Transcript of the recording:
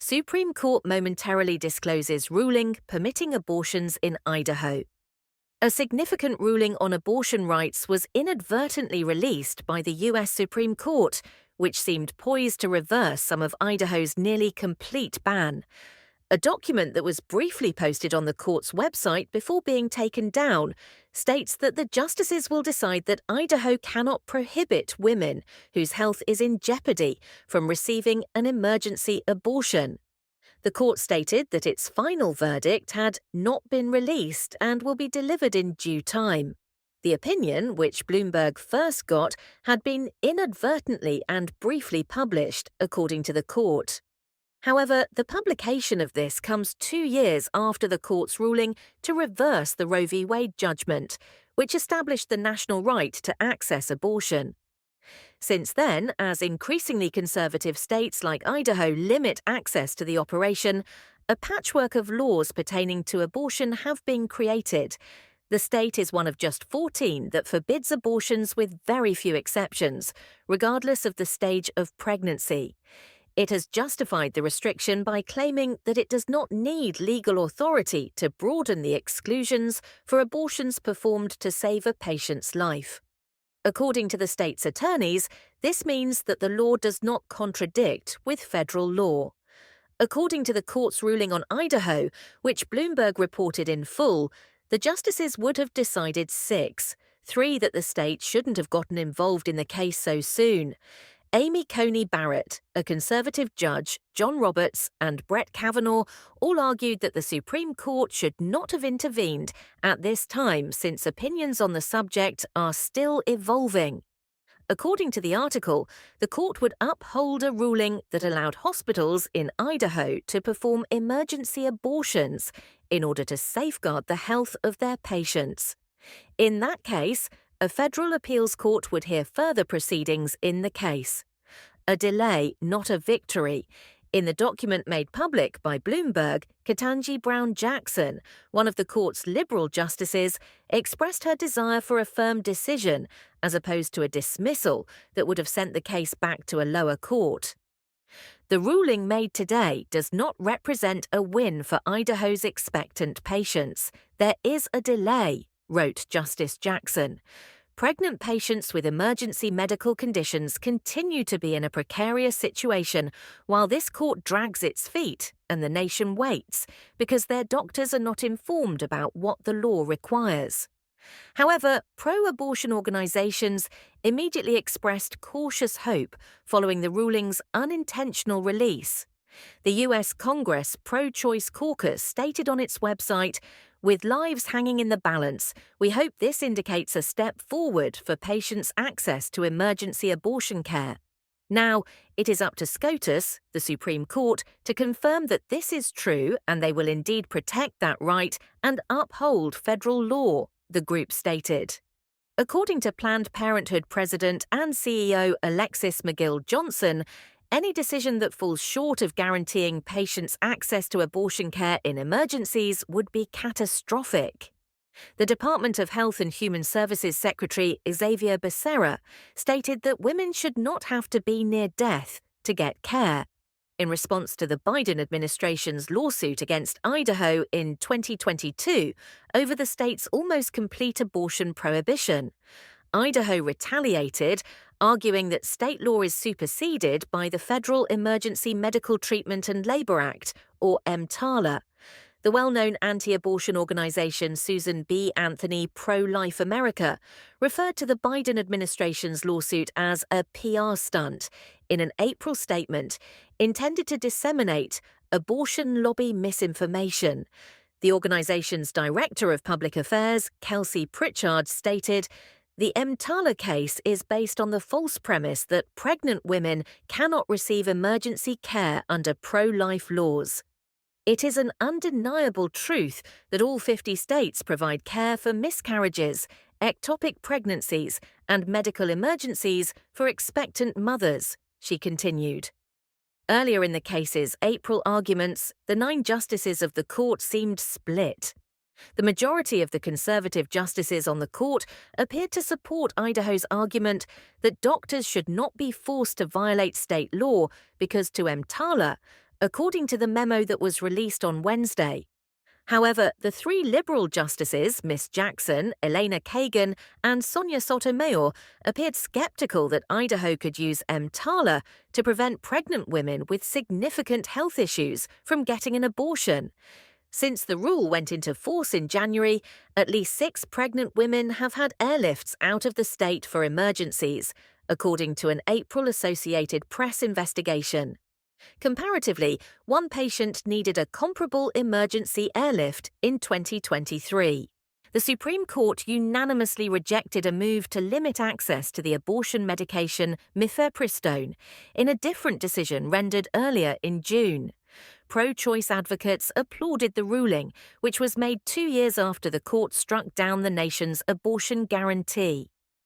Supreme Court momentarily discloses ruling permitting abortions in Idaho. A significant ruling on abortion rights was inadvertently released by the U.S. Supreme Court, which seemed poised to reverse some of Idaho's nearly complete ban. A document that was briefly posted on the court's website before being taken down states that the justices will decide that Idaho cannot prohibit women whose health is in jeopardy from receiving an emergency abortion. The court stated that its final verdict had not been released and will be delivered in due time. The opinion, which Bloomberg first got, had been inadvertently and briefly published, according to the court. However, the publication of this comes 2 years after the court's ruling to reverse the Roe v. Wade judgment, which established the national right to access abortion. Since then, as increasingly conservative states like Idaho limit access to the operation, a patchwork of laws pertaining to abortion have been created. The state is one of just 14 that forbids abortions with very few exceptions, regardless of the stage of pregnancy. It has justified the restriction by claiming that it does not need legal authority to broaden the exclusions for abortions performed to save a patient's life. According to the state's attorneys, this means that the law does not contradict with federal law. According to the court's ruling on Idaho, which Bloomberg reported in full, the justices would have decided 6, 3 that the state shouldn't have gotten involved in the case so soon. Amy Coney Barrett, a conservative judge, John Roberts, and Brett Kavanaugh all argued that the Supreme Court should not have intervened at this time since opinions on the subject are still evolving. According to the article, the court would uphold a ruling that allowed hospitals in Idaho to perform emergency abortions in order to safeguard the health of their patients. In that case, a federal appeals court would hear further proceedings in the case. A delay, not a victory. In the document made public by Bloomberg, Ketanji Brown Jackson, one of the court's liberal justices, expressed her desire for a firm decision as opposed to a dismissal that would have sent the case back to a lower court. The ruling made today does not represent a win for Idaho's expectant patients. There is a delay, wrote Justice Jackson. Pregnant patients with emergency medical conditions continue to be in a precarious situation while this court drags its feet and the nation waits because their doctors are not informed about what the law requires. However, pro-abortion organizations immediately expressed cautious hope following the ruling's unintentional release. The U.S. Congress Pro-Choice Caucus stated on its website, "With lives hanging in the balance, we hope this indicates a step forward for patients' access to emergency abortion care." Now, it is up to SCOTUS, the Supreme Court, to confirm that this is true and they will indeed protect that right and uphold federal law, the group stated. According to Planned Parenthood President and CEO Alexis McGill Johnson, any decision that falls short of guaranteeing patients access to abortion care in emergencies would be catastrophic. The Department of Health and Human Services Secretary Xavier Becerra stated that women should not have to be near death to get care. In response to the Biden administration's lawsuit against Idaho in 2022 over the state's almost complete abortion prohibition, Idaho retaliated, arguing that state law is superseded by the Federal Emergency Medical Treatment and Labor Act, or EMTALA. The well-known anti-abortion organization Susan B. Anthony Pro-Life America referred to the Biden administration's lawsuit as a PR stunt in an April statement intended to disseminate abortion lobby misinformation. The organization's Director of Public Affairs, Kelsey Pritchard, stated, "The EMTALA case is based on the false premise that pregnant women cannot receive emergency care under pro-life laws. It is an undeniable truth that all 50 states provide care for miscarriages, ectopic pregnancies, and medical emergencies for expectant mothers," she continued. Earlier in the case's April arguments, the 9 justices of the court seemed split. The majority of the conservative justices on the court appeared to support Idaho's argument that doctors should not be forced to violate state law because to EMTALA, according to the memo that was released on Wednesday. However, the three Liberal justices, Miss Jackson, Elena Kagan, and Sonia Sotomayor, appeared skeptical that Idaho could use EMTALA to prevent pregnant women with significant health issues from getting an abortion. Since the rule went into force in January, at least 6 pregnant women have had airlifts out of the state for emergencies, according to an April Associated Press investigation. Comparatively, one patient needed a comparable emergency airlift in 2023. The Supreme Court unanimously rejected a move to limit access to the abortion medication mifepristone in a different decision rendered earlier in June. Pro-choice advocates applauded the ruling, which was made 2 years after the court struck down the nation's abortion guarantee.